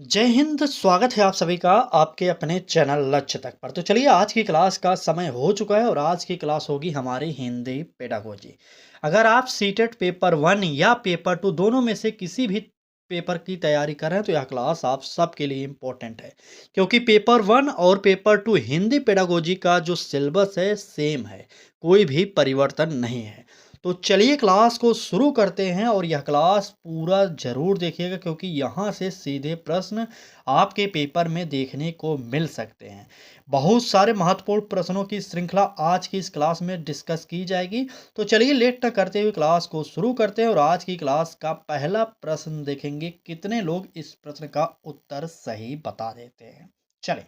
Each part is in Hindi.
जय हिंद। स्वागत है आप सभी का आपके अपने चैनल लक्ष्य तक पर। तो चलिए, आज की क्लास का समय हो चुका है और आज की क्लास होगी हमारी हिंदी पेडागोजी। अगर आप सीटेट पेपर 1 या पेपर 2 दोनों में से किसी भी पेपर की तैयारी कर रहे हैं तो यह क्लास आप सबके लिए इम्पोर्टेंट है, क्योंकि पेपर 1 और पेपर 2 हिंदी पेडागोजी का जो सिलेबस है सेम है, कोई भी परिवर्तन नहीं है। तो चलिए क्लास को शुरू करते हैं और यह क्लास पूरा ज़रूर देखिएगा, क्योंकि यहाँ से सीधे प्रश्न आपके पेपर में देखने को मिल सकते हैं। बहुत सारे महत्वपूर्ण प्रश्नों की श्रृंखला आज की इस क्लास में डिस्कस की जाएगी। तो चलिए लेट न करते हुए क्लास को शुरू करते हैं और आज की क्लास का पहला प्रश्न देखेंगे, कितने लोग इस प्रश्न का उत्तर सही बता देते हैं। चलिए,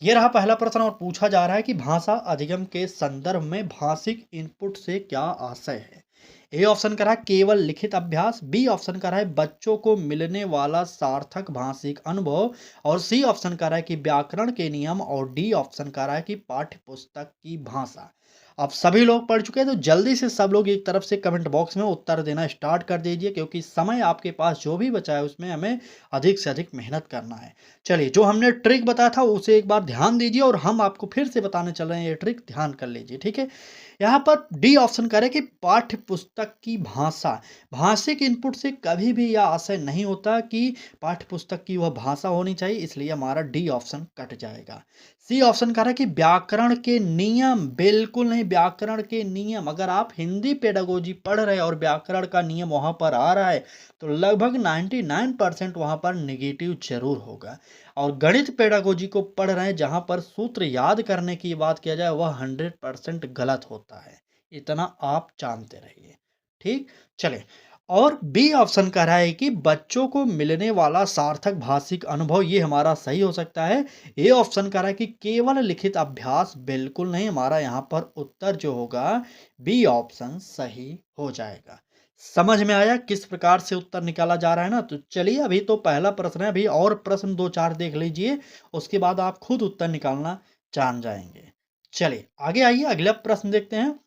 ये रहा पहला प्रश्न और पूछा जा रहा है कि भाषा अधिगम के संदर्भ में भाषिक इनपुट से क्या आशय है। ए ऑप्शन का रहा है केवल लिखित अभ्यास, बी ऑप्शन का रहा है बच्चों को मिलने वाला सार्थक भाषिक अनुभव, और सी ऑप्शन का रहा है कि व्याकरण के नियम, और डी ऑप्शन का रहा है कि पाठ्य पुस्तक की भाषा। अब सभी लोग पढ़ चुके हैं तो जल्दी से सब लोग एक तरफ से कमेंट बॉक्स में उत्तर देना स्टार्ट कर दीजिए, क्योंकि समय आपके पास जो भी बचा है उसमें हमें अधिक से अधिक मेहनत करना है। चलिए, जो हमने ट्रिक बताया था उसे एक बार ध्यान दीजिए और हम आपको फिर से बताने चल रहे हैं, ये ट्रिक ध्यान कर लीजिए, ठीक है। यहाँ पर डी ऑप्शन करें कि पाठ्य पुस्तक की भाषा। भाषिक इनपुट से कभी भी यह आशय नहीं होता कि पाठ्य पुस्तक की वह भाषा होनी चाहिए, इसलिए हमारा डी ऑप्शन कट जाएगा। सी ऑप्शन कह रहा है कि व्याकरण के नियम। बिल्कुल नहीं, व्याकरण के नियम। अगर आप हिंदी पेडागोजी पढ़ रहे हैं और व्याकरण का नियम वहां पर आ रहा है तो लगभग 99% वहां पर नेगेटिव जरूर होगा। और गणित पेडागोजी को पढ़ रहे हैं जहां पर सूत्र याद करने की बात किया जाए वह 100% गलत होता है। इतना आप जानते रहिए, ठीक। चले, और बी ऑप्शन कह रहा है कि बच्चों को मिलने वाला सार्थक भाषिक अनुभव, ये हमारा सही हो सकता है। ए ऑप्शन कह रहा है कि केवल लिखित अभ्यास। बिल्कुल नहीं, हमारा यहाँ पर उत्तर जो होगा बी ऑप्शन सही हो जाएगा। समझ में आया किस प्रकार से उत्तर निकाला जा रहा है ना। तो चलिए, अभी तो पहला प्रश्न है, अभी और प्रश्न दो चार देख लीजिए, उसके बाद आप खुद उत्तर निकालना जान जाएंगे। चलिए आगे आइए, अगला प्रश्न देखते हैं।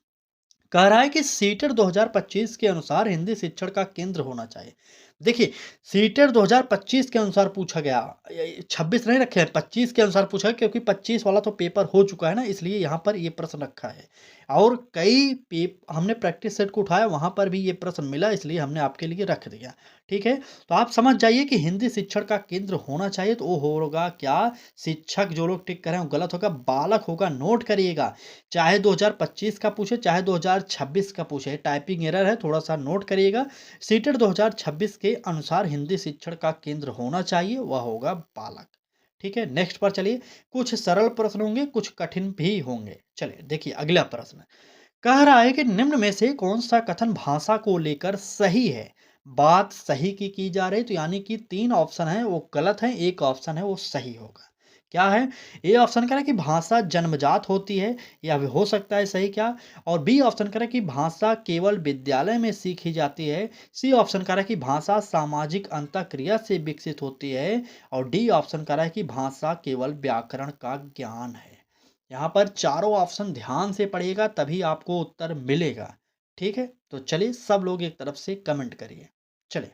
कह रहा है कि सीटेट 2025 के अनुसार हिंदी शिक्षण का केंद्र होना चाहिए। देखिए, सीटेट 2025 के अनुसार पूछा गया, 26 नहीं रखे हैं, 25 के अनुसार पूछा है, क्योंकि 25 वाला तो पेपर हो चुका है ना, इसलिए यहाँ पर ये प्रश्न रखा है। और कई हमने प्रैक्टिस सेट को उठाया, वहां पर भी ये प्रश्न मिला, इसलिए हमने आपके लिए रख दिया, ठीक है। तो आप समझ जाइए कि हिंदी शिक्षण का केंद्र होना चाहिए तो वो होगा क्या। शिक्षक जो लोग टिक करें वो गलत होगा, बालक होगा। नोट करिएगा, चाहे 2025 का पूछे चाहे 2026 का पूछे, टाइपिंग एरर है, थोड़ा सा नोट करिएगा। सीटेट 2026 के अनुसार हिंदी शिक्षण का केंद्र होना चाहिए, वह होगा बालक, ठीक है। नेक्स्ट पर चलिए, कुछ सरल प्रश्न होंगे, कुछ कठिन भी होंगे। चलिए देखिए अगला प्रश्न। कह रहा है कि निम्न में से कौन सा कथन भाषा को लेकर सही है। बात सही की जा रही है, तो यानी कि 3 ऑप्शन है वो गलत है, एक ऑप्शन है वो सही होगा। क्या है? ए ऑप्शन कह रहा है कि भाषा जन्मजात होती है, या भी हो सकता है सही क्या। और बी ऑप्शन कह रहा है कि भाषा केवल विद्यालय में सीखी जाती है। सी ऑप्शन कह रहा है कि भाषा सामाजिक अंतःक्रिया से विकसित होती है। और डी ऑप्शन कह रहा है कि भाषा केवल व्याकरण का ज्ञान है। यहाँ पर चारों ऑप्शन ध्यान से पढ़िएगा तभी आपको उत्तर मिलेगा, ठीक है। तो चलिए सब लोग एक तरफ से कमेंट करिए। चलिए,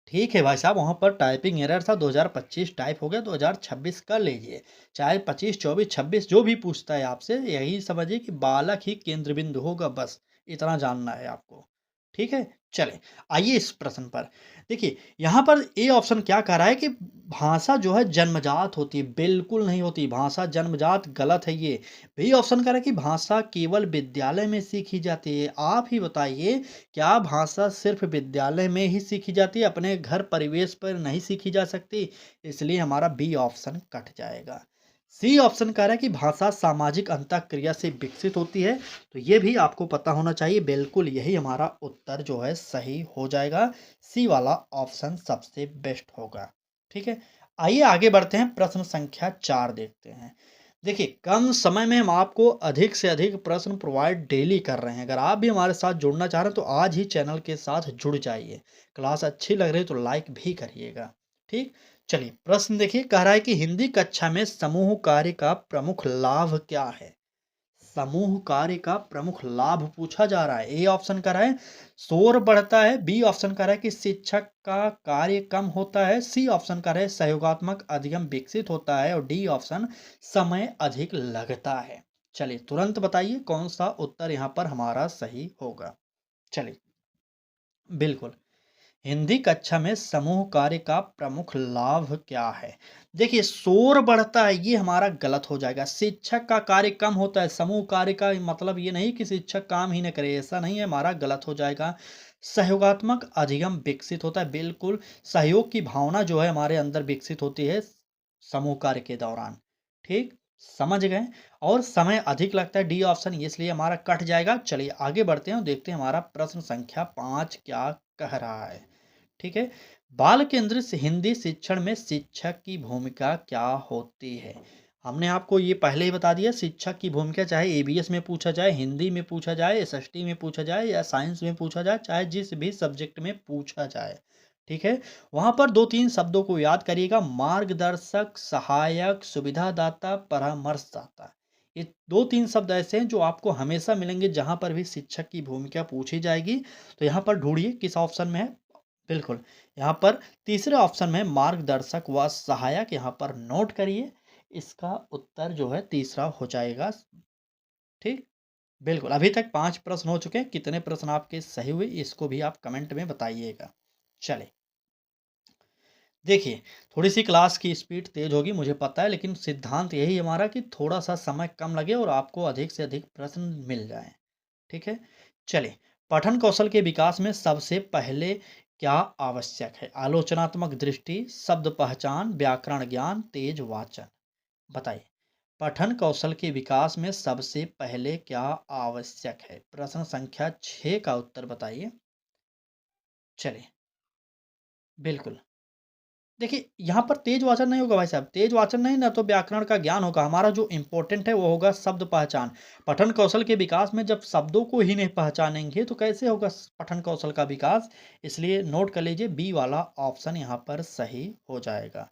ठीक है भाई साहब, वहाँ पर टाइपिंग एरर था, 2025 टाइप हो गया, 2026 कर लीजिए। चाहे 25 24 26 जो भी पूछता है आपसे, यही समझिए कि बालक ही केंद्र बिंदु होगा, बस इतना जानना है आपको, ठीक है। चले, आइए इस प्रश्न पर। देखिए, यहाँ पर ए ऑप्शन क्या कह रहा है कि भाषा जो है जन्मजात होती है। बिल्कुल नहीं होती, भाषा जन्मजात गलत है ये। बी ऑप्शन कह रहा है कि भाषा केवल विद्यालय में सीखी जाती है। आप ही बताइए, क्या भाषा सिर्फ विद्यालय में ही सीखी जाती है, अपने घर परिवेश पर नहीं सीखी जा सकती। इसलिए हमारा बी ऑप्शन कट जाएगा। सी ऑप्शन कह रहा है कि भाषा सामाजिक अंतःक्रिया से विकसित होती है, तो ये भी आपको पता होना चाहिए। बिल्कुल यही हमारा उत्तर जो है सही हो जाएगा। सी वाला ऑप्शन सबसे बेस्ट होगा, ठीक है। आइए आगे बढ़ते हैं, प्रश्न संख्या 4 देखते हैं। देखिए, कम समय में हम आपको अधिक से अधिक प्रश्न प्रोवाइड डेली कर रहे हैं। अगर आप भी हमारे साथ जुड़ना चाह रहे हैं तो आज ही चैनल के साथ जुड़ जाइए। क्लास अच्छी लग रही है तो लाइक भी करिएगा, ठीक। चलिए प्रश्न देखिए, कह रहा है कि हिंदी कक्षा में समूह कार्य का प्रमुख लाभ क्या है। समूह कार्य का प्रमुख लाभ पूछा जा रहा है। ए ऑप्शन का रहा है शोर बढ़ता है, बी ऑप्शन का रहा है कि शिक्षक का कार्य कम होता है, सी ऑप्शन का रहा है सहयोगात्मक अधिगम विकसित होता है और डी ऑप्शन समय अधिक लगता है। चलिए तुरंत बताइए कौन सा उत्तर यहाँ पर हमारा सही होगा। चलिए बिल्कुल, हिंदी कक्षा में समूह कार्य का प्रमुख लाभ क्या है? देखिए शोर बढ़ता है ये हमारा गलत हो जाएगा। शिक्षक का कार्य कम होता है, समूह कार्य का मतलब ये नहीं कि शिक्षक काम ही ना करे, ऐसा नहीं है, हमारा गलत हो जाएगा। सहयोगात्मक अधिगम विकसित होता है, बिल्कुल सहयोग की भावना जो है हमारे अंदर विकसित होती है समूह कार्य के दौरान। ठीक, समझ गए। और समय अधिक लगता है, डी ऑप्शन, इसलिए हमारा कट जाएगा। चलिए आगे बढ़ते हैं और देखते हैं हमारा प्रश्न संख्या 5 क्या कह रहा है। ठीक है, बाल केंद्रित हिंदी शिक्षण में शिक्षक की भूमिका क्या होती है? हमने आपको ये पहले ही बता दिया, शिक्षक की भूमिका चाहे एबीएस में पूछा जाए, हिंदी में पूछा जाए, एसएसटी में पूछा जाए या साइंस में पूछा जाए, चाहे जिस भी सब्जेक्ट में पूछा जाए। ठीक है, वहां पर दो तीन शब्दों को याद करिएगा, मार्गदर्शक, सहायक, सुविधादाता, परामर्शदाता। ये दो तीन शब्द ऐसे हैं जो आपको हमेशा मिलेंगे जहां पर भी शिक्षक की भूमिका पूछी जाएगी। तो यहाँ पर ढूंढिए किस ऑप्शन में है। बिल्कुल, यहाँ पर तीसरे ऑप्शन में मार्गदर्शक व सहायक, यहाँ पर नोट करिए, इसका उत्तर जो है तीसरा हो जाएगा। ठीक, बिल्कुल, अभी तक 5 प्रश्न हो चुके हैं, कितने प्रश्न आपके सही हुए इसको भी आप कमेंट में बताइएगा। चलिए देखिए, थोड़ी सी क्लास की स्पीड तेज होगी मुझे पता है, लेकिन सिद्धांत यही हमारा कि थोड़ा सा समय कम लगे और आपको अधिक से अधिक प्रश्न मिल जाएं। ठीक है, चलिए पठन कौशल के विकास में सबसे पहले क्या आवश्यक है? आलोचनात्मक दृष्टि, शब्द पहचान, व्याकरण ज्ञान, तेज वाचन। बताइए, पठन कौशल के विकास में सबसे पहले क्या आवश्यक है? प्रश्न संख्या 6 का उत्तर बताइए। चलिए बिल्कुल, देखिए यहाँ पर तेज वाचन नहीं होगा भाई साहब, तेज वाचन नहीं ना, तो व्याकरण का ज्ञान होगा। हमारा जो इम्पोर्टेंट है वो होगा शब्द पहचान। पठन कौशल के विकास में जब शब्दों को ही नहीं पहचानेंगे तो कैसे होगा पठन कौशल का विकास। इसलिए नोट कर लीजिए, बी वाला ऑप्शन यहाँ पर सही हो जाएगा।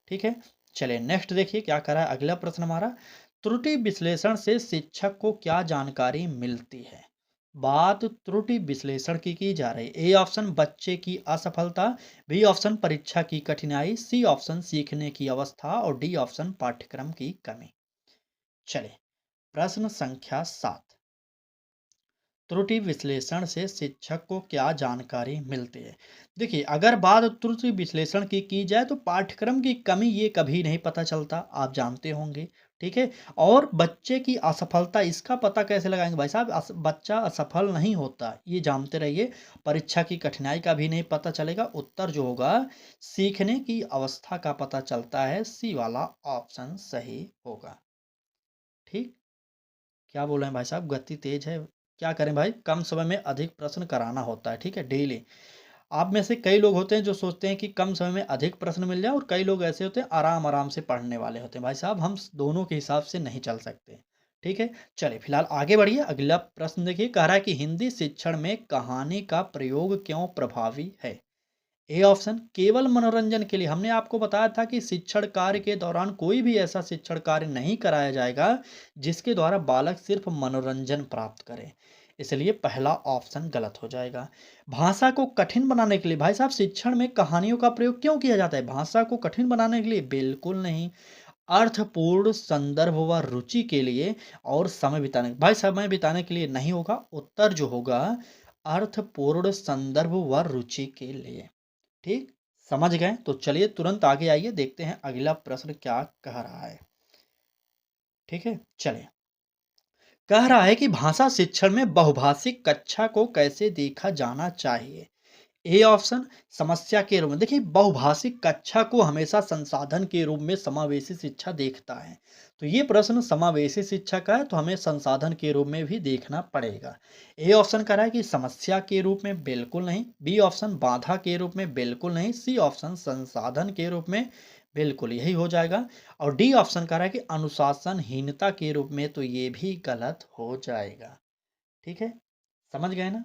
ठीक है, चलिए नेक्स्ट देखिए क्या करा है अगला प्रश्न हमारा। त्रुटि विश्लेषण से शिक्षक को क्या जानकारी मिलती है? बात त्रुटि विश्लेषण की जा रही है। ए ऑप्शन बच्चे की असफलता, बी ऑप्शन परीक्षा की कठिनाई, सी ऑप्शन सीखने की अवस्था और डी ऑप्शन पाठ्यक्रम की कमी। चलिए प्रश्न संख्या 7, त्रुटि विश्लेषण से शिक्षक को क्या जानकारी मिलती है? देखिए अगर बात त्रुटि विश्लेषण की जाए तो पाठ्यक्रम की कमी ये कभी नहीं पता चलता, आप जानते होंगे। ठीक है, और बच्चे की असफलता इसका पता कैसे लगाएंगे भाई साहब, बच्चा असफल नहीं होता ये जानते रहिए। परीक्षा की कठिनाई का भी नहीं पता चलेगा। उत्तर जो होगा सीखने की अवस्था का पता चलता है, सी वाला ऑप्शन सही होगा। ठीक, क्या बोल रहे हैं भाई साहब, गति तेज है, क्या करें भाई, कम समय में अधिक प्रश्न कराना होता है। ठीक है, डेली। आप में से कई लोग होते हैं जो सोचते हैं कि कम समय में अधिक प्रश्न मिल जाए और कई लोग ऐसे होते हैं आराम आराम से पढ़ने वाले होते हैं। भाई साहब हम दोनों के हिसाब से नहीं चल सकते। ठीक है, चलिए फिलहाल आगे बढ़िए। अगला प्रश्न देखिए, कह रहा है कि हिंदी शिक्षण में कहानी का प्रयोग क्यों प्रभावी है? ए ऑप्शन केवल मनोरंजन के लिए। हमने आपको बताया था कि शिक्षण कार्य के दौरान कोई भी ऐसा शिक्षण कार्य नहीं कराया जाएगा जिसके द्वारा बालक सिर्फ मनोरंजन प्राप्त करे, इसलिए पहला ऑप्शन गलत हो जाएगा। भाषा को कठिन बनाने के लिए, भाई साहब शिक्षण में कहानियों का प्रयोग क्यों किया जाता है? भाषा को कठिन बनाने के लिए? बिल्कुल नहीं। अर्थपूर्ण संदर्भ व रुचि के लिए और समय बिताने, भाई समय बिताने के लिए नहीं होगा। उत्तर जो होगा अर्थपूर्ण संदर्भ व रुचि के लिए। ठीक, समझ गए। तो चलिए तुरंत आगे आइए, देखते हैं अगला प्रश्न क्या कह रहा है। ठीक है, चलिए कह रहा है कि भाषा शिक्षण में बहुभाषिक कक्षा को कैसे देखा जाना चाहिए? ए ऑप्शन समस्या के रूप में। देखिए बहुभाषिक कक्षा को हमेशा संसाधन के रूप में समावेशी शिक्षा देखता है, तो ये प्रश्न समावेशी शिक्षा का है तो हमें संसाधन के रूप में भी देखना पड़ेगा। ए ऑप्शन कह रहा है कि समस्या के रूप में, बिल्कुल नहीं। बी ऑप्शन बाधा के रूप में, बिल्कुल नहीं। सी ऑप्शन संसाधन के रूप में, बिल्कुल यही हो जाएगा। और डी ऑप्शन कह रहा है कि अनुशासनहीनता के रूप में, तो ये भी गलत हो जाएगा। ठीक है, समझ गए ना?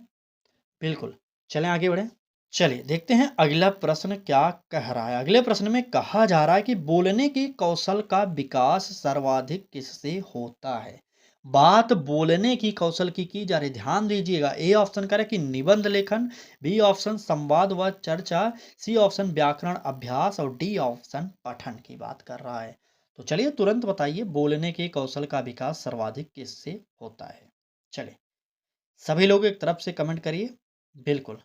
बिल्कुल, चलें आगे बढ़ें। चलिए देखते हैं अगला प्रश्न क्या कह रहा है। अगले प्रश्न में कहा जा रहा है कि बोलने के कौशल का विकास सर्वाधिक किससे होता है? बात बोलने की कौशल की जा रही, ध्यान दीजिएगा। ए ऑप्शन करें कि निबंध लेखन, बी ऑप्शन संवाद व चर्चा, सी ऑप्शन व्याकरण अभ्यास और डी ऑप्शन पठन की बात कर रहा है। तो चलिए तुरंत बताइए, बोलने के कौशल का विकास सर्वाधिक किससे होता है। चलिए सभी लोग एक तरफ से कमेंट करिए। बिल्कुल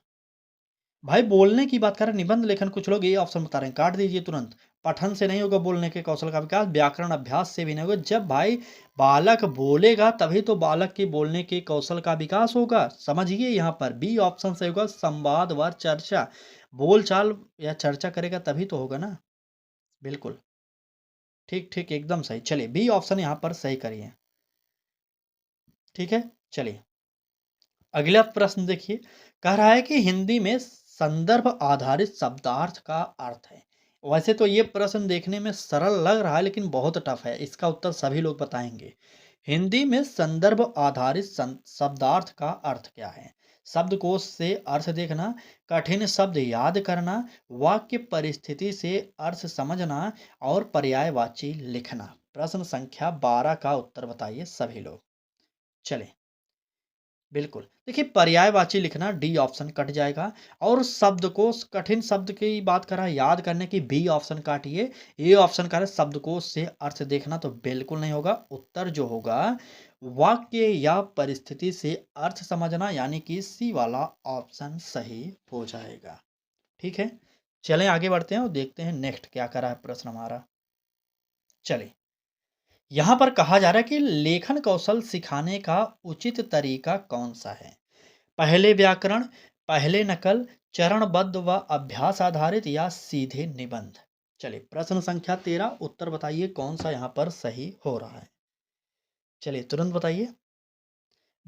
भाई, बोलने की बात करें, निबंध लेखन, कुछ लोग ये ऑप्शन बता रहे हैं, काट दीजिए तुरंत। पठन से नहीं होगा बोलने के कौशल का विकास, व्याकरण अभ्यास से भी नहीं होगा। जब भाई बालक बोलेगा तभी तो बालक के बोलने के कौशल का विकास होगा। समझिए यहाँ पर बी ऑप्शन से होगा संवाद व चर्चा। बोलचाल या चर्चा करेगा तभी तो होगा ना। बिल्कुल ठीक ठीक, एकदम सही। चलिए बी ऑप्शन यहाँ पर सही करिए। ठीक है, चलिए अगला प्रश्न देखिए। कह रहा है कि हिंदी में संदर्भ आधारित शब्दार्थ का अर्थ है। वैसे तो ये प्रश्न देखने में सरल लग रहा है लेकिन बहुत टफ है, इसका उत्तर सभी लोग बताएंगे। हिंदी में संदर्भ आधारित शब्दार्थ का अर्थ क्या है। शब्दकोश से अर्थ देखना, कठिन शब्द याद करना, वाक्य परिस्थिति से अर्थ समझना और पर्यायवाची लिखना। प्रश्न संख्या 12 का उत्तर बताइए सभी लोग। चले बिल्कुल। देखिए पर्यायवाची लिखना, डी ऑप्शन कट जाएगा। और शब्दकोश, कठिन शब्द की बात कर रहा है याद करने की, बी ऑप्शन काटिए। ए ऑप्शन कर शब्दकोश से अर्थ देखना, तो बिल्कुल नहीं होगा। उत्तर जो होगा वाक्य या परिस्थिति से अर्थ समझना, यानी कि सी वाला ऑप्शन सही हो जाएगा। ठीक है, चलें आगे बढ़ते हैं और देखते हैं नेक्स्ट क्या कर रहा है प्रश्न हमारा। चलिए यहाँ पर कहा जा रहा है कि लेखन कौशल सिखाने का उचित तरीका कौन सा है। पहले व्याकरण, पहले नकल, चरणबद्ध व अभ्यास आधारित या सीधे निबंध। चलिए प्रश्न संख्या 13, उत्तर बताइए कौन सा यहाँ पर सही हो रहा है। चलिए तुरंत बताइए।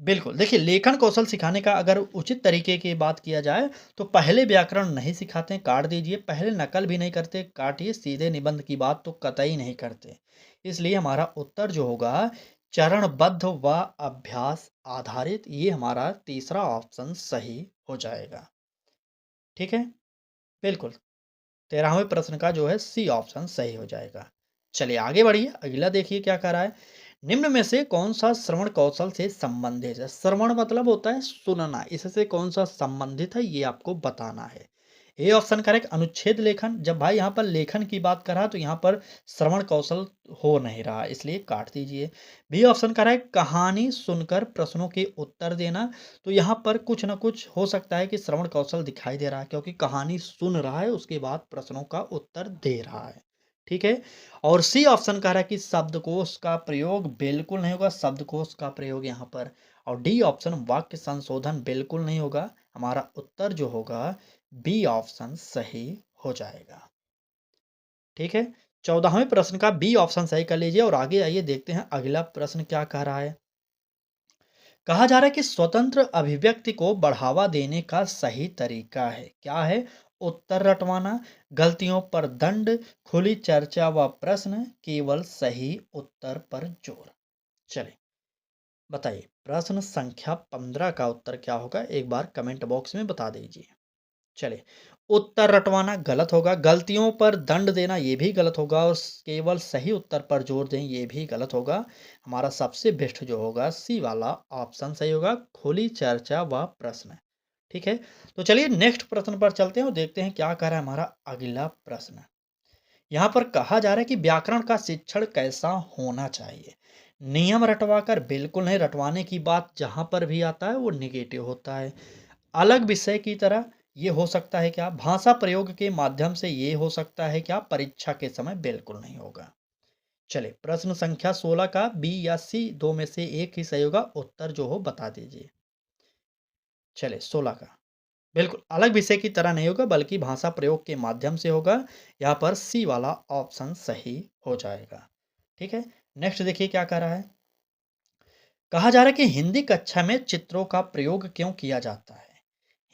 बिल्कुल, देखिए लेखन कौशल सिखाने का अगर उचित तरीके की बात किया जाए तो पहले व्याकरण नहीं सिखाते, काट दीजिए। पहले नकल भी नहीं करते, काटिए। सीधे निबंध की बात तो कतई नहीं करते। इसलिए हमारा उत्तर जो होगा चरणबद्ध व अभ्यास आधारित, ये हमारा तीसरा ऑप्शन सही हो जाएगा। ठीक है, बिल्कुल 13वें प्रश्न का जो है सी ऑप्शन सही हो जाएगा। चलिए आगे बढ़िए, अगला देखिए क्या कह रहा है। निम्न में से कौन सा श्रवण कौशल से संबंधित है। श्रवण मतलब होता है सुनना, इससे कौन सा संबंधित है ये आपको बताना है। ए ऑप्शन करेक्ट, अनुच्छेद लेखन। जब भाई यहाँ पर लेखन की बात करा तो यहाँ पर श्रवण कौशल हो नहीं रहा, इसलिए काट दीजिए। बी ऑप्शन करेक्ट, कहानी सुनकर प्रश्नों के उत्तर देना। तो यहाँ पर कुछ ना कुछ हो सकता है कि श्रवण कौशल दिखाई दे रहा है, क्योंकि कहानी सुन रहा है उसके बाद प्रश्नों का उत्तर दे रहा है। ठीक है, और सी ऑप्शन कह रहा है कि शब्दकोश का प्रयोग, बिल्कुल नहीं होगा शब्दकोश का प्रयोग यहाँ पर। और डी ऑप्शन वाक्य संशोधन, बिल्कुल नहीं होगा। हमारा उत्तर जो होगा बी ऑप्शन सही हो जाएगा। ठीक है, 14वें प्रश्न का बी ऑप्शन सही कर लीजिए और आगे आइए देखते हैं अगला प्रश्न क्या कह रहा है। कहा जा रहा है कि स्वतंत्र अभिव्यक्ति को बढ़ावा देने का सही तरीका है, क्या है। उत्तर रटवाना, गलतियों पर दंड, खुली चर्चा व प्रश्न, केवल सही उत्तर पर जोर। चलिए बताइए प्रश्न संख्या 15 का उत्तर क्या होगा, एक बार कमेंट बॉक्स में बता दीजिए। चलिए उत्तर रटवाना गलत होगा, गलतियों पर दंड देना ये भी गलत होगा, और केवल सही उत्तर पर जोर दें ये भी गलत होगा। हमारा सबसे बेस्ट जो होगा सी वाला ऑप्शन सही होगा, खुली चर्चा व प्रश्न। ठीक है, तो चलिए नेक्स्ट प्रश्न पर चलते हैं और देखते हैं क्या कह रहा है हमारा अगला प्रश्न। यहाँ पर कहा जा रहा है कि व्याकरण का शिक्षण कैसा होना चाहिए। नियम रटवाकर, बिल्कुल नहीं। रटवाने की बात जहाँ पर भी आता है वो निगेटिव होता है। अलग विषय की तरह ये हो सकता है क्या। भाषा प्रयोग के माध्यम से ये हो सकता है क्या। परीक्षा के समय बिल्कुल नहीं होगा। चलिए प्रश्न संख्या 16 का बी या सी दो में से एक ही सही होगा, उत्तर जो हो बता दीजिए। चलिए 16 का बिल्कुल अलग विषय की तरह नहीं होगा, बल्कि भाषा प्रयोग के माध्यम से होगा। यहाँ पर सी वाला ऑप्शन सही हो जाएगा। ठीक है, नेक्स्ट देखिए क्या कह रहा है। कहा जा रहा है कि हिंदी कक्षा में चित्रों का प्रयोग क्यों किया जाता है।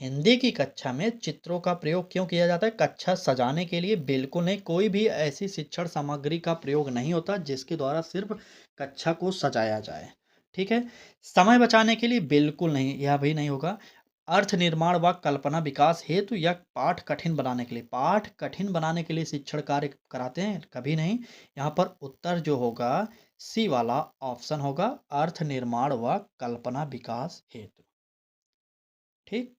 हिंदी की कक्षा में चित्रों का प्रयोग क्यों किया जाता है। कक्षा सजाने के लिए, बिल्कुल नहीं। कोई भी ऐसी शिक्षण सामग्री का प्रयोग नहीं होता जिसके द्वारा सिर्फ कक्षा को सजाया जाए। ठीक है, समय बचाने के लिए, बिल्कुल नहीं, यह भी नहीं होगा। अर्थ निर्माण व कल्पना विकास हेतु या पाठ कठिन बनाने के लिए। पाठ कठिन बनाने के लिए शिक्षण कार्य कराते हैं, कभी नहीं। यहाँ पर उत्तर जो होगा सी वाला ऑप्शन होगा, अर्थ निर्माण व कल्पना विकास हेतु। ठीक,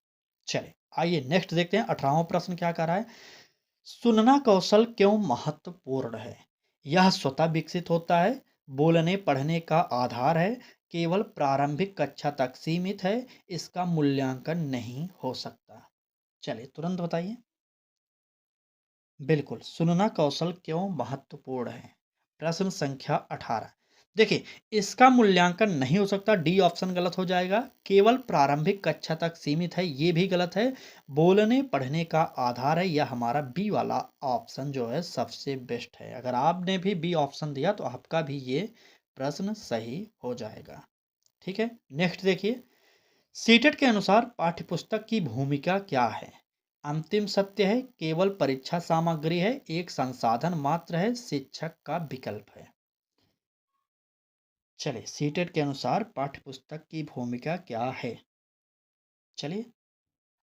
चलिए आइए नेक्स्ट देखते हैं 18वां प्रश्न क्या कह रहा है। सुनना कौशल क्यों महत्वपूर्ण है? यह स्वतः विकसित होता है, बोलने पढ़ने का आधार है, केवल प्रारंभिक कक्षा तक सीमित है, इसका मूल्यांकन नहीं हो सकता। चलिए तुरंत बताइए। बिल्कुल, सुनना कौशल क्यों महत्वपूर्ण है? प्रश्न संख्या 18। देखिए, इसका मूल्यांकन नहीं हो सकता, डी ऑप्शन गलत हो जाएगा। केवल प्रारंभिक कक्षा तक सीमित है, ये भी गलत है। बोलने पढ़ने का आधार है, यह हमारा बी वाला ऑप्शन जो है सबसे बेस्ट है। अगर आपने भी बी ऑप्शन दिया तो आपका भी ये प्रश्न सही हो जाएगा। ठीक है, नेक्स्ट देखिए। सीटेट के अनुसार पाठ्यपुस्तक की भूमिका क्या है? अंतिम सत्य है, केवल परीक्षा सामग्री है, एक संसाधन मात्र है, शिक्षक का विकल्प है। चलिए, सीटेट के अनुसार पाठ्यपुस्तक की भूमिका क्या है? चलिए,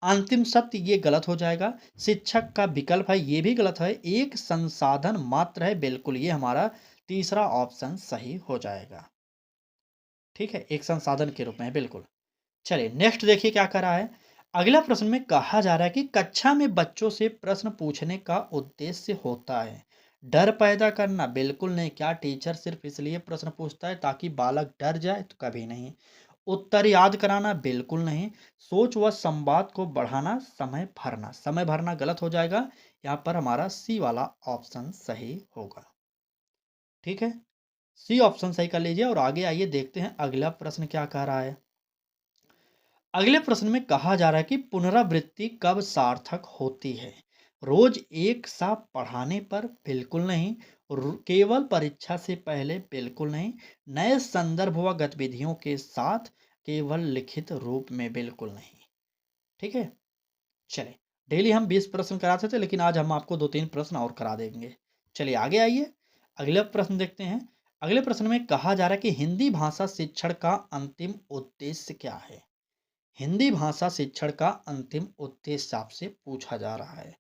अंतिम सत्य ये गलत हो जाएगा। शिक्षक का विकल्प है, ये भी गलत है। एक संसाधन मात्र है, बिल्कुल ये हमारा तीसरा ऑप्शन सही हो जाएगा। ठीक है, एक संसाधन के रूप में बिल्कुल। चलिए नेक्स्ट देखिए क्या कह रहा है। अगला प्रश्न में कहा जा रहा है कि कक्षा में बच्चों से प्रश्न पूछने का उद्देश्य होता है डर पैदा करना, बिल्कुल नहीं। क्या टीचर सिर्फ इसलिए प्रश्न पूछता है ताकि बालक डर जाए? तो कभी नहीं। उत्तर याद कराना, बिल्कुल नहीं। सोच व संवाद को बढ़ाना, समय भरना। समय भरना गलत हो जाएगा, यहाँ पर हमारा सी वाला ऑप्शन सही होगा। ठीक है, सी ऑप्शन सही कर लीजिए और आगे आइए देखते हैं अगला प्रश्न क्या कह रहा है। अगले प्रश्न में कहा जा रहा है कि पुनरावृत्ति कब सार्थक होती है? रोज एक सा पढ़ाने पर, बिल्कुल नहीं। केवल परीक्षा से पहले, बिल्कुल नहीं। नए संदर्भ व गतिविधियों के साथ, केवल लिखित रूप में, बिल्कुल नहीं। ठीक है, चलिए। डेली हम 20 प्रश्न कराते थे, लेकिन आज हम आपको 2-3 प्रश्न और करा देंगे। चलिए आगे आइए, अगले प्रश्न देखते हैं। अगले प्रश्न में कहा जा रहा है कि हिंदी भाषा शिक्षण का अंतिम उद्देश्य क्या है? हिंदी भाषा शिक्षण का अंतिम उद्देश्य आपसे पूछा जा रहा है।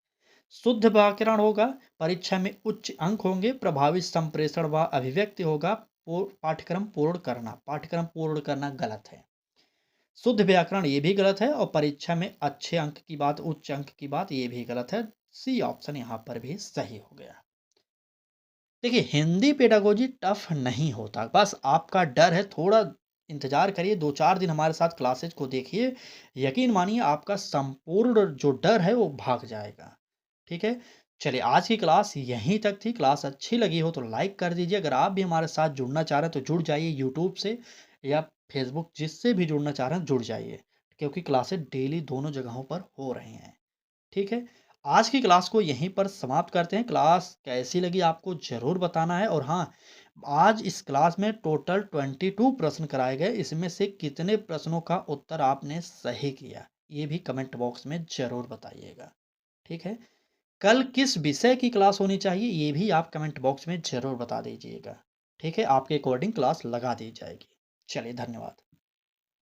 शुद्ध व्याकरण होगा, परीक्षा में उच्च अंक होंगे, प्रभावी संप्रेषण व अभिव्यक्ति होगा, पाठ्यक्रम पूर्ण करना गलत है। शुद्ध व्याकरण ये भी गलत है और परीक्षा में अच्छे अंक की बात, उच्च अंक की बात, ये भी गलत है। सी ऑप्शन यहाँ पर भी सही हो गया। देखिए, हिंदी पेडागोजी टफ नहीं होता, बस आपका डर है। थोड़ा इंतजार करिए, 2-4 दिन हमारे साथ क्लासेज को देखिए, यकीन मानिए आपका संपूर्ण जो डर है वो भाग जाएगा। ठीक है, चलिए आज की क्लास यहीं तक थी। क्लास अच्छी लगी हो तो लाइक कर दीजिए। अगर आप भी हमारे साथ जुड़ना चाह रहे हैं तो जुड़ जाइए, यूट्यूब से या फेसबुक, जिससे भी जुड़ना चाह रहे हैं जुड़ जाइए, क्योंकि क्लासेज डेली दोनों जगहों पर हो रही हैं। ठीक है, आज की क्लास को यहीं पर समाप्त करते हैं। क्लास कैसी लगी आपको ज़रूर बताना है। और हाँ, आज इस क्लास में टोटल 22 प्रश्न कराए गए। इसमें से कितने प्रश्नों का उत्तर आपने सही किया, ये भी कमेंट बॉक्स में ज़रूर बताइएगा। ठीक है, कल किस विषय की क्लास होनी चाहिए, ये भी आप कमेंट बॉक्स में ज़रूर बता दीजिएगा। ठीक है, आपके अकॉर्डिंग क्लास लगा दी जाएगी। चलिए, धन्यवाद।